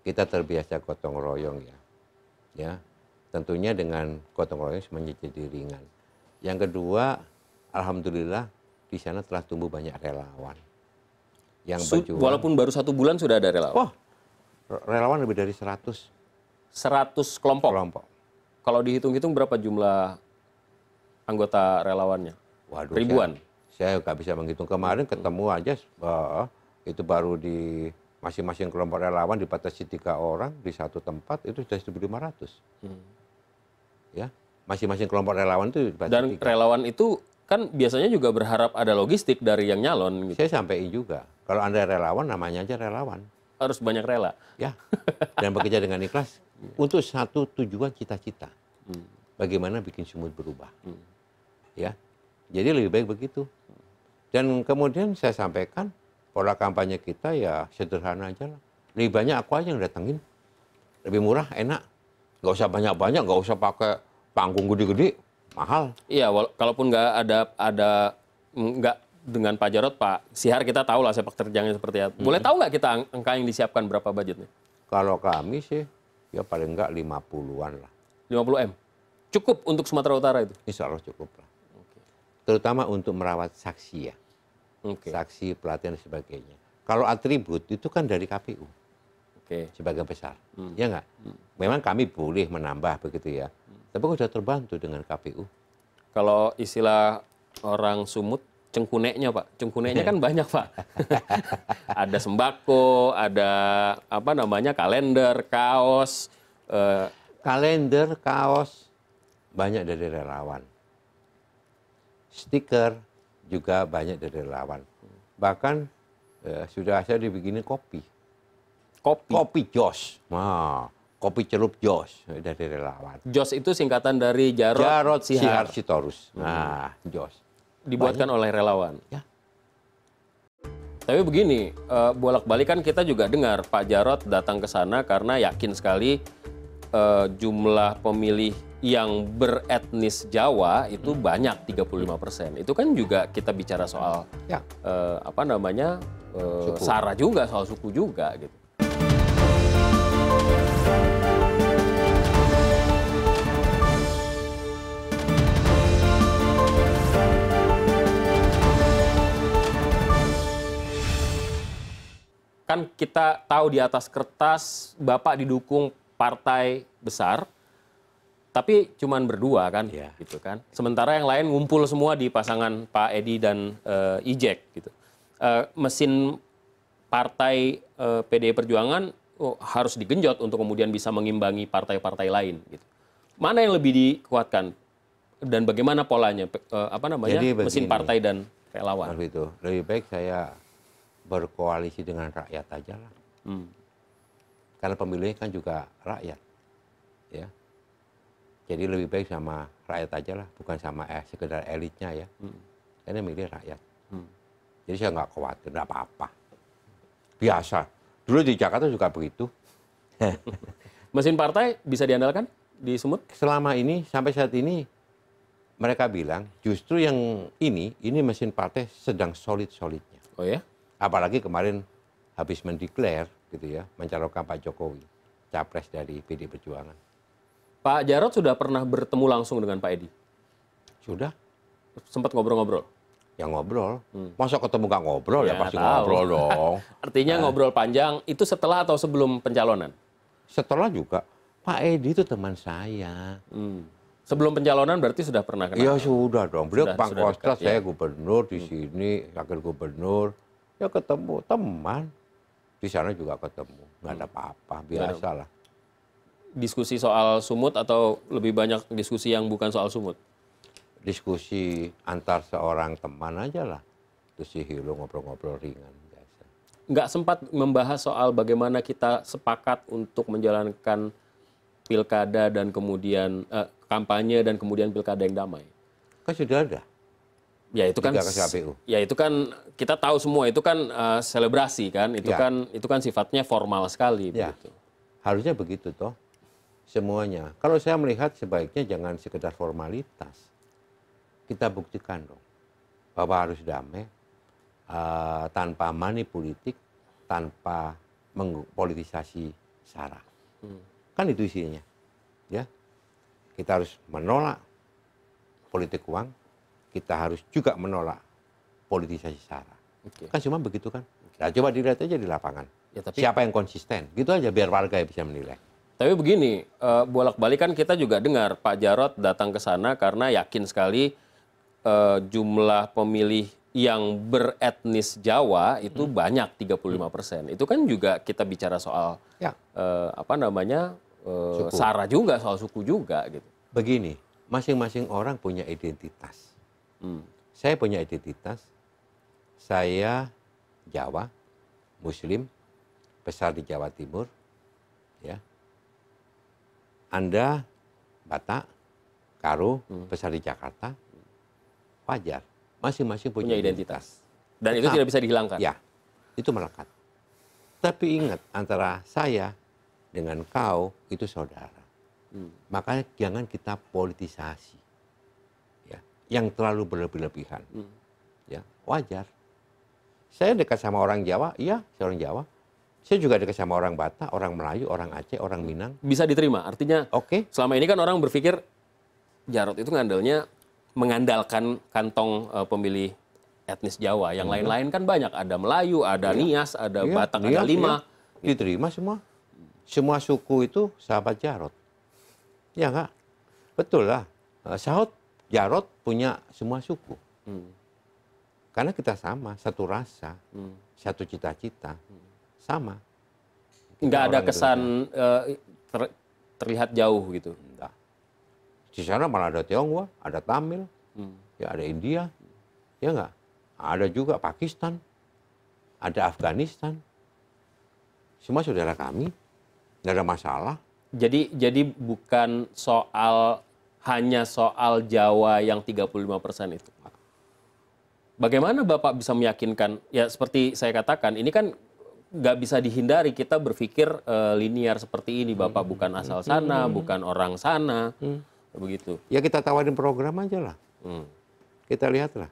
Kita terbiasa gotong royong ya. Ya, tentunya dengan gotong royong semuanya jadi ringan. Yang kedua, alhamdulillah di sana telah tumbuh banyak relawan yang berjuang. Walaupun baru 1 bulan sudah ada relawan. Wah, relawan lebih dari 100 kelompok. Kalau dihitung-hitung berapa jumlah anggota relawannya? Waduh, ribuan. Saya nggak bisa menghitung. Kemarin ketemu aja itu baru di masing-masing kelompok relawan dibatasi 3 orang di satu tempat itu sudah 1.500. Ya, masing-masing kelompok relawan itu dibatasi. Dan relawan itu kan biasanya juga berharap ada logistik dari yang nyalon. Gitu. Saya sampaikan juga. Kalau Anda relawan, namanya aja relawan. Harus banyak rela. Ya, dan bekerja dengan ikhlas untuk satu tujuan cita-cita. Bagaimana bikin Sumut berubah. Ya, jadi lebih baik begitu. Dan kemudian saya sampaikan pola kampanye kita ya sederhana aja lah. Lebih banyak aku aja yang datengin. Lebih murah, enak. Nggak usah banyak-banyak, nggak usah pakai panggung gede-gede, mahal. Iya, kalaupun nggak ada nggak dengan Pak Jarod, Pak Sihar kita tahu lah sepak terjangnya seperti apa. Boleh tahu nggak kita angka yang disiapkan berapa budgetnya? Kalau kami sih ya paling nggak 50-an lah. 50 M. Cukup untuk Sumatera Utara itu? Insya Allah cukup lah. Terutama untuk merawat saksi ya. Saksi, pelatihan dan sebagainya. Kalau atribut itu kan dari KPU. Sebagian besar. Ya nggak? Memang kami boleh menambah begitu ya. Tapi sudah terbantu dengan KPU. Kalau istilah orang Sumut, cengkuneknya Pak. Cengkuneknya kan banyak Pak. Ada sembako, ada apa namanya kalender, kaos. Kalender, kaos, banyak dari relawan. Stiker juga banyak dari relawan. Bahkan sudah saya dibikinin kopi. Kopi Jos. Nah, kopi celup Jos dari relawan. Jos itu singkatan dari Jarod Sihar Sitorus. Nah, Jos. Dibuatkan oleh relawan. Ya. Tapi begini, bolak-balik kan kita juga dengar Pak Jarod datang ke sana karena yakin sekali jumlah pemilih yang beretnis Jawa itu banyak 35%. Itu kan juga kita bicara soal apa namanya sara juga, soal suku juga gitu. Kan kita tahu di atas kertas Bapak didukung partai besar, tapi cuman berdua kan, gitu kan. Sementara yang lain ngumpul semua di pasangan Pak Edi dan Ijek, gitu. Mesin partai PDI Perjuangan harus digenjot untuk kemudian bisa mengimbangi partai-partai lain, gitu. Mana yang lebih dikuatkan dan bagaimana polanya, apa namanya, mesin partai dan relawan? Itu lebih baik saya berkoalisi dengan rakyat aja lah. Karena pemilihnya kan juga rakyat, ya. Jadi lebih baik sama rakyat aja lah, bukan sama sekedar elitnya ya. Karena milih rakyat. Jadi saya nggak khawatir, nggak apa-apa. Biasa. Dulu di Jakarta juga begitu. Mesin partai bisa diandalkan di Sumut? Selama ini, sampai saat ini, mereka bilang justru yang ini mesin partai sedang solid-solidnya. Oh ya? Apalagi kemarin habis mendeklar gitu ya, mencalonkan Pak Jokowi, capres dari PDI Perjuangan. Pak Jarod sudah pernah bertemu langsung dengan Pak Edi? Sudah. Sempat ngobrol-ngobrol? Ya ngobrol. Masa ketemu nggak ngobrol ya pasti tahu. ngobrol dong. Artinya ngobrol panjang, itu setelah atau sebelum pencalonan? Setelah juga, Pak Edi itu teman saya. Sebelum pencalonan berarti sudah pernah kenal? Ya sudah dong. Beliau Sudah Pangkostrat, dekat, saya ya. gubernur di sini, wakil gubernur. Ya ketemu teman. Di sana juga ketemu. Nggak ada apa-apa, biasalah. Diskusi soal Sumut atau lebih banyak diskusi yang bukan soal Sumut? Diskusi antar seorang teman aja lah. Terus si Hilo ngobrol-ngobrol ringan. Biasa. Nggak sempat membahas soal bagaimana kita sepakat untuk menjalankan pilkada dan kemudian kampanye dan kemudian pilkada yang damai? Kan sudah ada. Ya itu kan, ya itu kan kita tahu semua itu kan selebrasi kan, itu kan sifatnya formal sekali. Ya. Begitu. Harusnya begitu toh semuanya. Kalau saya melihat sebaiknya jangan sekedar formalitas, kita buktikan dong bahwa harus damai tanpa money politik, tanpa mengpolitisasi sara. Kan itu isinya, ya. Kita harus menolak politik uang. Kita harus juga menolak politisasi sara. Kan cuma begitu kan. Nah, coba dilihat aja di lapangan. Ya, tapi, siapa yang konsisten? Gitu aja biar warga yang bisa menilai. Tapi begini, bolak-balik kan kita juga dengar Pak Jarod datang ke sana karena yakin sekali jumlah pemilih yang beretnis Jawa itu banyak 35%. Itu kan juga kita bicara soal apa namanya sara juga, soal suku juga gitu. Begini, masing-masing orang punya identitas. Saya punya identitas, saya Jawa, Muslim, besar di Jawa Timur, ya. Anda Batak, Karo, besar di Jakarta, wajar. Masing-masing punya identitas. Dan itu tidak bisa dihilangkan? Ya, itu melekat. Tapi ingat, antara saya dengan kau itu saudara. Makanya jangan kita politisasi. Yang terlalu berlebih-lebihan, ya wajar. Saya dekat sama orang Jawa, iya, saya orang Jawa. Saya juga dekat sama orang Batak, orang Melayu, orang Aceh, orang Minang. Bisa diterima, artinya selama ini kan orang berpikir Jarod itu mengandalkan kantong pemilih etnis Jawa. Yang lain-lain kan banyak, ada Melayu, ada Nias, ada Batak, ada Lima. Diterima semua. Semua suku itu sahabat Jarod. Ya enggak? Betul lah. Sahut Jarod punya semua suku. Karena kita sama, satu rasa, satu cita-cita, sama. Nggak ada kesan terlihat jauh gitu. Enggak. Di sana malah ada Tionghoa, ada Tamil, ya ada India, ya enggak? Ada juga Pakistan, ada Afghanistan. Semua saudara kami, nggak ada masalah. Jadi bukan hanya soal Jawa yang 35% itu. Bagaimana Bapak bisa meyakinkan, ya seperti saya katakan, ini kan nggak bisa dihindari kita berpikir linear seperti ini. Bapak bukan asal sana, bukan orang sana, begitu. Ya kita tawarin program aja lah. Kita lihatlah.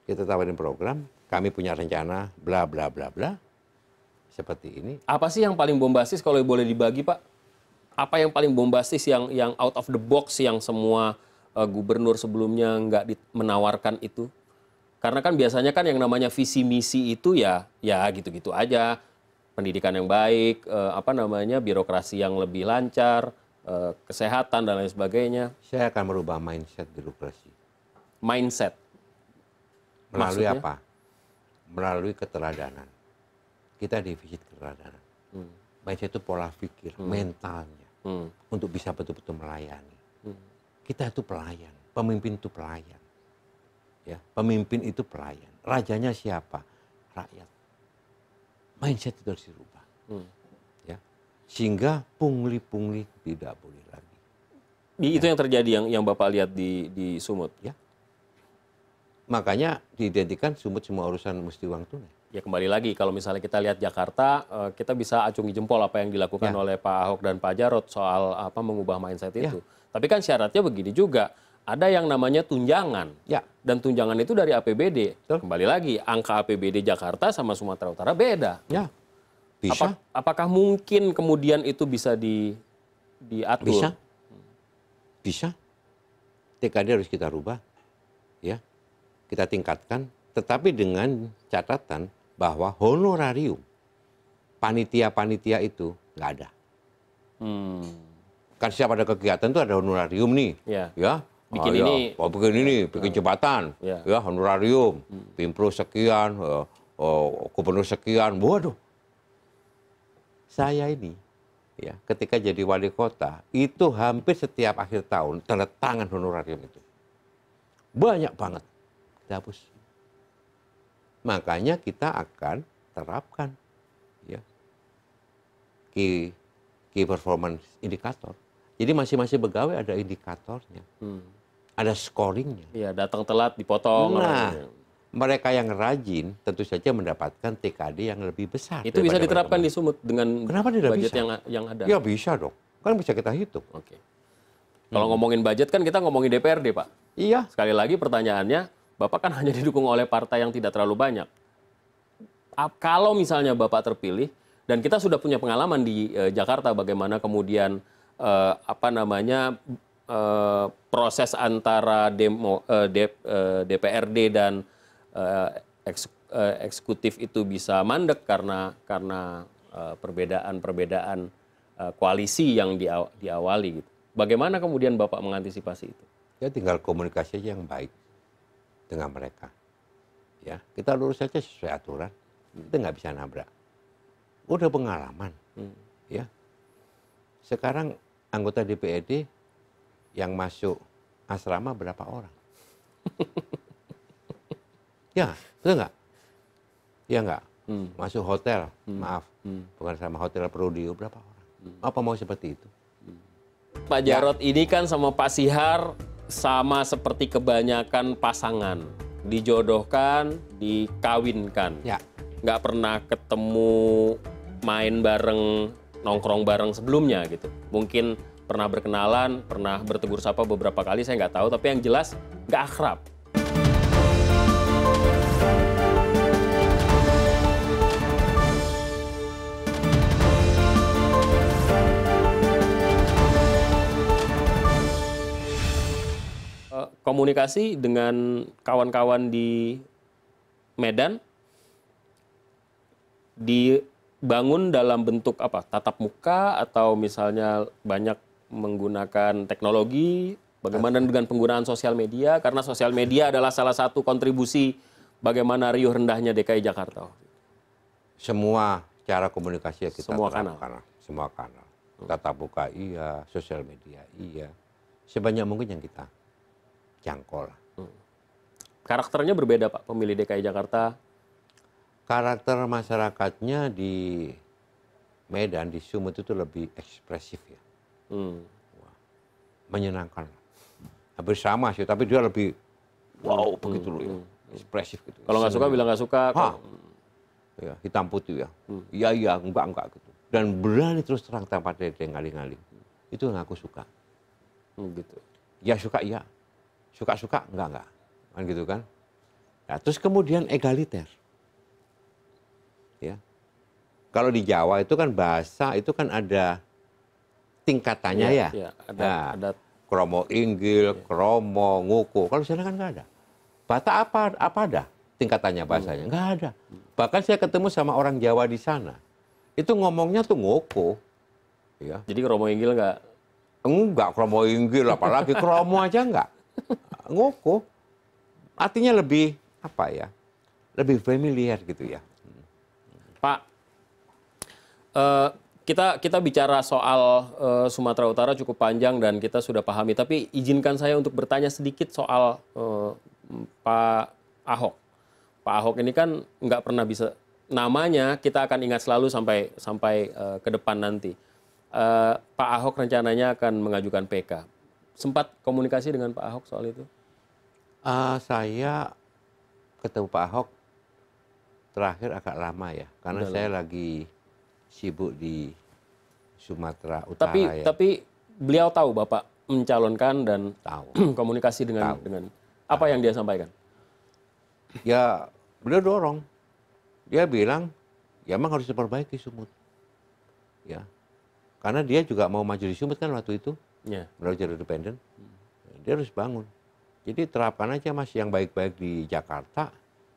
Kita tawarin program, kami punya rencana, bla bla bla bla. Seperti ini. Apa sih yang paling bombastis kalau boleh dibagi, Pak? Apa yang paling bombastis yang out of the box yang semua gubernur sebelumnya nggak menawarkan itu? Karena kan biasanya kan yang namanya visi misi itu ya gitu-gitu aja, pendidikan yang baik, birokrasi yang lebih lancar, kesehatan dan lain sebagainya. Saya akan merubah mindset birokrasi. Mindset. Melalui Maksudnya? apa? Melalui keteladanan. Kita defisit keteladanan. Mindset itu pola pikir, mentalnya, untuk bisa betul-betul melayani. Kita itu pelayan, pemimpin itu pelayan. Ya, pemimpin itu pelayan. Rajanya siapa? Rakyat. Mindset itu harus dirubah. Ya. Sehingga pungli-pungli tidak boleh lagi. Itu yang terjadi yang Bapak lihat di Sumut. Ya. Makanya diidentikan Sumut semua urusan mesti uang tunai. Ya kembali lagi kalau misalnya kita lihat Jakarta, kita bisa acungi jempol apa yang dilakukan oleh Pak Ahok dan Pak Jarot soal mengubah mindset itu. Tapi kan syaratnya begini juga. Ada yang namanya tunjangan, dan tunjangan itu dari APBD. Kembali lagi, angka APBD Jakarta sama Sumatera Utara beda. Ya, bisa. Apakah mungkin kemudian itu bisa diatur? Bisa, bisa. TKD harus kita rubah, ya, kita tingkatkan. Tetapi dengan catatan bahwa honorarium panitia-panitia itu nggak ada. Kan setiap ada kegiatan itu ada honorarium nih, ya. Bikin bikin jembatan, ya honorarium, Pimpro sekian, gubernur sekian, waduh. Saya ini, ya ketika jadi wali kota itu hampir setiap akhir tahun tanda tangan honorarium itu, banyak banget, kita hapus. Makanya kita akan terapkan, ya, key performance indikator. Jadi masing-masing pegawai ada indikatornya. Ada scoringnya. Iya, datang telat dipotong. Nah, mereka yang rajin tentu saja mendapatkan TKD yang lebih besar. Itu bisa diterapkan di Sumut dengan budget bisa? yang ada? Ya bisa dong, kan bisa kita hitung. Oke. Kalau ngomongin budget kan kita ngomongin DPRD, Pak. Iya. Sekali lagi pertanyaannya, Bapak kan hanya didukung oleh partai yang tidak terlalu banyak. Kalau misalnya Bapak terpilih, dan kita sudah punya pengalaman di Jakarta bagaimana kemudian proses antara DPRD dan eksekutif itu bisa mandek karena perbedaan koalisi yang diawali gitu. Bagaimana kemudian Bapak mengantisipasi itu? Ya tinggal komunikasi aja yang baik dengan mereka. Ya, kita lurus saja sesuai aturan. Kita nggak bisa nabrak. Udah pengalaman. Ya. Sekarang anggota DPRD yang masuk asrama berapa orang? Ya, betul nggak? Ya nggak? Masuk hotel, maaf, bukan sama hotel Prodio, berapa orang? Apa mau seperti itu? Pak Jarot ini kan sama Pak Sihar sama seperti kebanyakan pasangan. Dijodohkan, dikawinkan. Ya. Nggak pernah ketemu, main bareng, nongkrong bareng sebelumnya gitu. Mungkin pernah berkenalan, pernah bertegur sapa beberapa kali, saya nggak tahu. Tapi yang jelas nggak akrab. Komunikasi dengan kawan-kawan di Medan dibangun dalam bentuk apa? Tatap muka atau misalnya banyak menggunakan teknologi Bagaimana dengan penggunaan sosial media? Karena sosial media adalah salah satu kontribusi bagaimana riuh rendahnya DKI Jakarta. Semua cara komunikasi kita Semua terapkan. Semua kanal. Tatap muka iya, sosial media iya. Sebanyak mungkin yang kita jangkau lah. Karakternya berbeda Pak, pemilih DKI Jakarta. Karakter masyarakatnya di Medan, di Sumut itu lebih ekspresif ya. Wah, menyenangkan. Hampir sama sih, tapi dia lebih wow begitu loh ya. Ekspresif gitu. Kalau nggak suka bilang nggak suka. Ya, hitam putih ya. Iya, enggak gitu. Dan berani terus terang tanpa ada ngali-ngali. Itu yang aku suka. Gitu. Ya suka iya. Suka enggak. Kan gitu kan. Nah, terus kemudian egaliter. Ya. Kalau di Jawa itu kan bahasa itu kan ada tingkatannya ya. Iya, ada kromo inggil, kromo, nguku. Kalau sana kan nggak ada. Batak apa ada tingkatannya bahasanya? Nggak ada. Bahkan saya ketemu sama orang Jawa di sana. Itu ngomongnya tuh ngoko. Ya. Jadi kromo inggil nggak? Enggak, kromo inggil. Apalagi kromo aja nggak. Ngoko. Artinya lebih, apa ya, lebih familiar gitu ya. Pak, kita bicara soal Sumatera Utara cukup panjang dan kita sudah pahami. Tapi izinkan saya untuk bertanya sedikit soal Pak Ahok. Pak Ahok ini kan nggak pernah bisa, namanya kita akan ingat selalu sampai ke depan nanti. Pak Ahok rencananya akan mengajukan PK. Sempat komunikasi dengan Pak Ahok soal itu? Saya ketemu Pak Ahok terakhir agak lama ya, karena saya lagi sibuk di Sumatera Utara. Tapi beliau tahu Bapak mencalonkan dan tahu komunikasi dengan apa yang dia sampaikan? Ya beliau dorong, dia bilang ya emang harus diperbaiki Sumut, ya karena dia juga mau maju di Sumut kan waktu itu, beliau jadi independen, dia harus bangun. Jadi terapkan aja Mas yang baik-baik di Jakarta,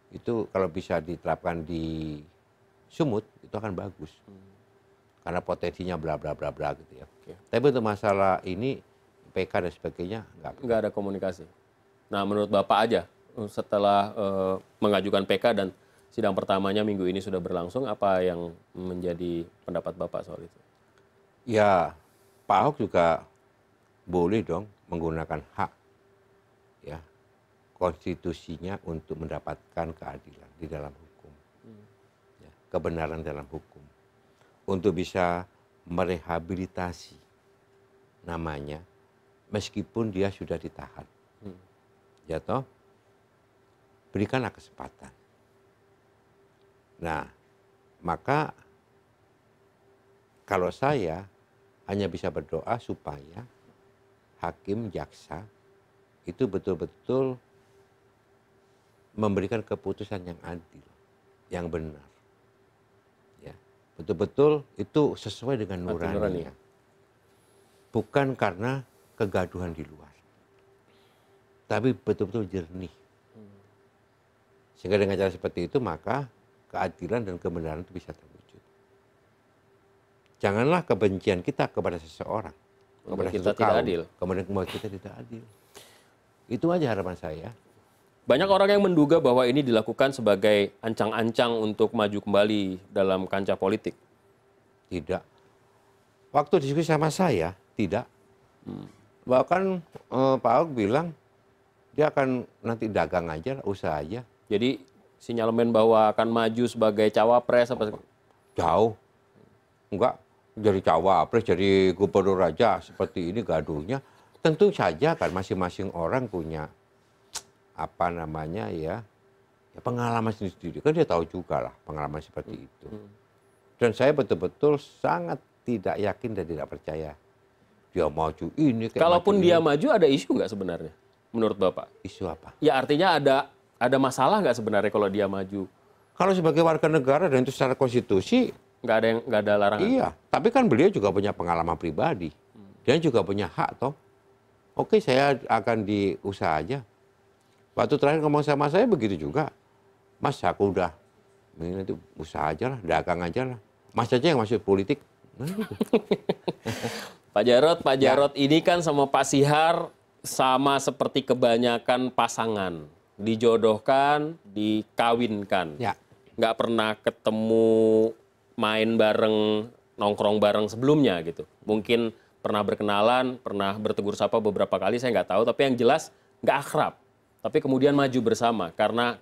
itu kalau bisa diterapkan di Sumut itu akan bagus. Karena potensinya bla bla bla bla gitu ya. Tapi untuk masalah ini PK dan sebagainya nggak ada komunikasi. Nah menurut Bapak aja setelah mengajukan PK dan sidang pertamanya minggu ini sudah berlangsung, apa yang menjadi pendapat Bapak soal itu? Ya Pak Ahok juga boleh dong menggunakan hak ya konstitusinya untuk mendapatkan keadilan di dalam hukum, ya, kebenaran dalam hukum, untuk bisa merehabilitasi namanya meskipun dia sudah ditahan, ya toh, berikanlah kesempatan. Nah, maka kalau saya hanya bisa berdoa supaya hakim, jaksa itu betul-betul memberikan keputusan yang adil, yang benar. Ya, betul-betul itu sesuai dengan nuraninya. Bukan karena kegaduhan di luar. Tapi betul-betul jernih. Sehingga dengan cara seperti itu maka keadilan dan kebenaran itu bisa terwujud. Janganlah kebencian kita kepada seseorang, kepada kita tidak adil. Kemudian kita tidak adil. Itu aja harapan saya. Banyak orang yang menduga bahwa ini dilakukan sebagai ancang-ancang untuk maju kembali dalam kancah politik. Tidak. Waktu diskusi sama saya, tidak. Bahkan Pak Ahok bilang dia akan nanti dagang aja, usaha aja. Jadi sinyalemen bahwa akan maju sebagai cawapres apa? Jauh. Enggak, jadi cawapres, jadi gubernur aja seperti ini gaduhnya. Tentu saja kan masing-masing orang punya apa namanya ya pengalaman sendiri. Kan dia tahu juga lah pengalaman seperti itu. Dan saya betul-betul sangat tidak yakin dan tidak percaya dia maju ini. Kalaupun dia maju ada isu nggak sebenarnya menurut Bapak? Isu apa? Ya artinya ada masalah nggak sebenarnya kalau dia maju? Kalau sebagai warga negara dan itu secara konstitusi nggak ada larangan. Iya, tapi kan beliau juga punya pengalaman pribadi. Dia juga punya hak toh. Oke, saya akan diusaha aja. Waktu terakhir ngomong sama saya begitu juga. Mas, aku udah ini nanti usaha aja lah, dagang aja lah. Mas aja yang masuk politik. Nah, gitu. Pak Jarod ini kan sama Pak Sihar sama seperti kebanyakan pasangan, dijodohkan, dikawinkan. Ya. Nggak pernah ketemu, main bareng, nongkrong bareng sebelumnya gitu. Mungkin pernah berkenalan, pernah bertegur sapa beberapa kali, saya nggak tahu. Tapi yang jelas nggak akrab. Tapi kemudian maju bersama karena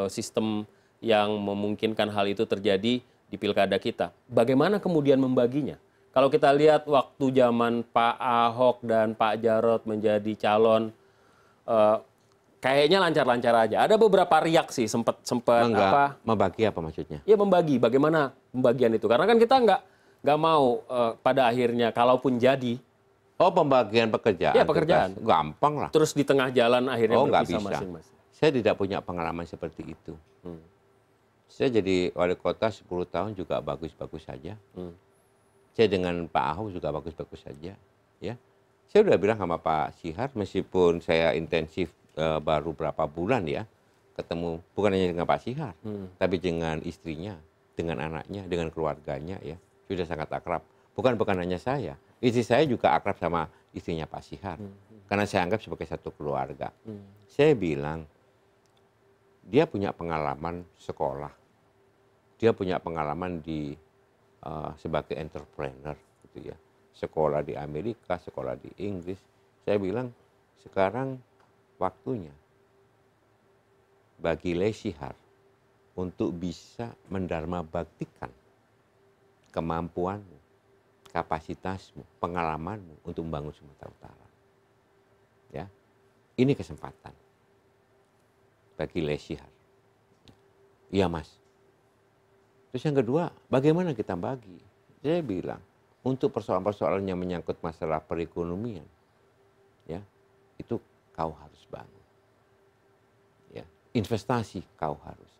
sistem yang memungkinkan hal itu terjadi di pilkada kita. Bagaimana kemudian membaginya? Kalau kita lihat waktu zaman Pak Ahok dan Pak Jarot menjadi calon, kayaknya lancar-lancar aja. Ada beberapa riak sih, sempat apa? Membagi apa maksudnya? Ya membagi. Bagaimana pembagian itu? Karena kan kita nggak mau pada akhirnya, kalaupun jadi. Oh, pembagian pekerjaan. Ya pekerjaan. Gampang lah. Terus di tengah jalan akhirnya Oh, nggak berpisah bisa. masing-masing. Saya tidak punya pengalaman seperti itu. Saya jadi wali kota 10 tahun juga bagus-bagus saja. Saya dengan Pak Ahok juga bagus-bagus saja. Ya, saya udah bilang sama Pak Sihar, meskipun saya intensif baru berapa bulan ya ketemu, bukan hanya dengan Pak Sihar, tapi dengan istrinya, dengan anaknya, dengan keluarganya ya, sudah sangat akrab. Bukan hanya saya, istri saya juga akrab sama istrinya Pak Sihar, karena saya anggap sebagai satu keluarga. Saya bilang, dia punya pengalaman sekolah, dia punya pengalaman di sebagai entrepreneur, gitu ya, sekolah di Amerika, sekolah di Inggris. Saya bilang, sekarang waktunya bagi Lesihar untuk bisa mendarma baktikan kemampuanmu, kapasitasmu, pengalamanmu untuk membangun Sumatera Utara. Ya, ini kesempatan bagi Lesihar. Iya Mas. Terus yang kedua, bagaimana kita bagi? Saya bilang, untuk persoalan-persoalan yang menyangkut masalah perekonomian, ya, itu kau harus bangun. Ya, investasi kau harus.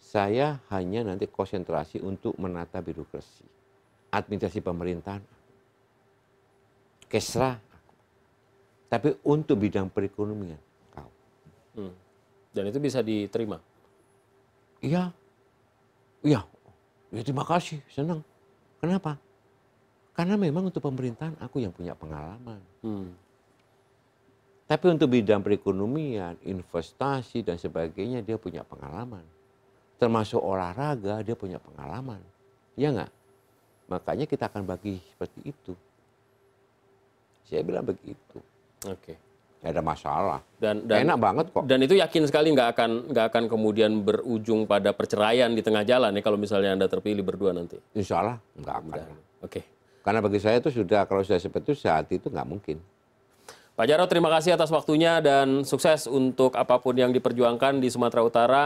Saya hanya nanti konsentrasi untuk menata birokrasi, administrasi pemerintahan, kesra. Tapi untuk bidang perekonomian, kau. Dan itu bisa diterima? Iya. Iya, ya terima kasih, senang. Kenapa? Karena memang untuk pemerintahan aku yang punya pengalaman. Tapi untuk bidang perekonomian, investasi dan sebagainya dia punya pengalaman. Termasuk olahraga dia punya pengalaman. Ya nggak? Makanya kita akan bagi seperti itu. Saya bilang begitu. Oke. Tidak ada masalah. Dan enak banget kok. Dan itu yakin sekali nggak akan kemudian berujung pada perceraian di tengah jalan ya kalau misalnya Anda terpilih berdua nanti. Insya Allah nggak akan. Oke. Karena bagi saya itu sudah, kalau sudah seperti itu saat itu nggak mungkin. Pak Jarot, terima kasih atas waktunya dan sukses untuk apapun yang diperjuangkan di Sumatera Utara.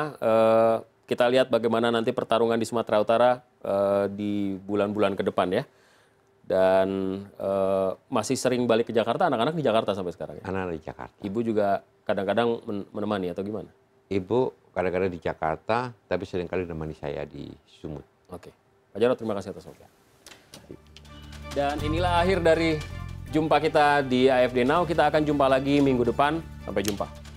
Kita lihat bagaimana nanti pertarungan di Sumatera Utara di bulan-bulan ke depan ya. Dan masih sering balik ke Jakarta, anak-anak di Jakarta sampai sekarang ya? Anak-anak di Jakarta. Ibu juga kadang-kadang menemani atau gimana? Ibu kadang-kadang di Jakarta, tapi seringkali menemani saya di Sumut. Oke. Pak Jarot, terima kasih atas waktunya. Dan inilah akhir dari jumpa kita di AFD Now. Kita akan jumpa lagi minggu depan. Sampai jumpa.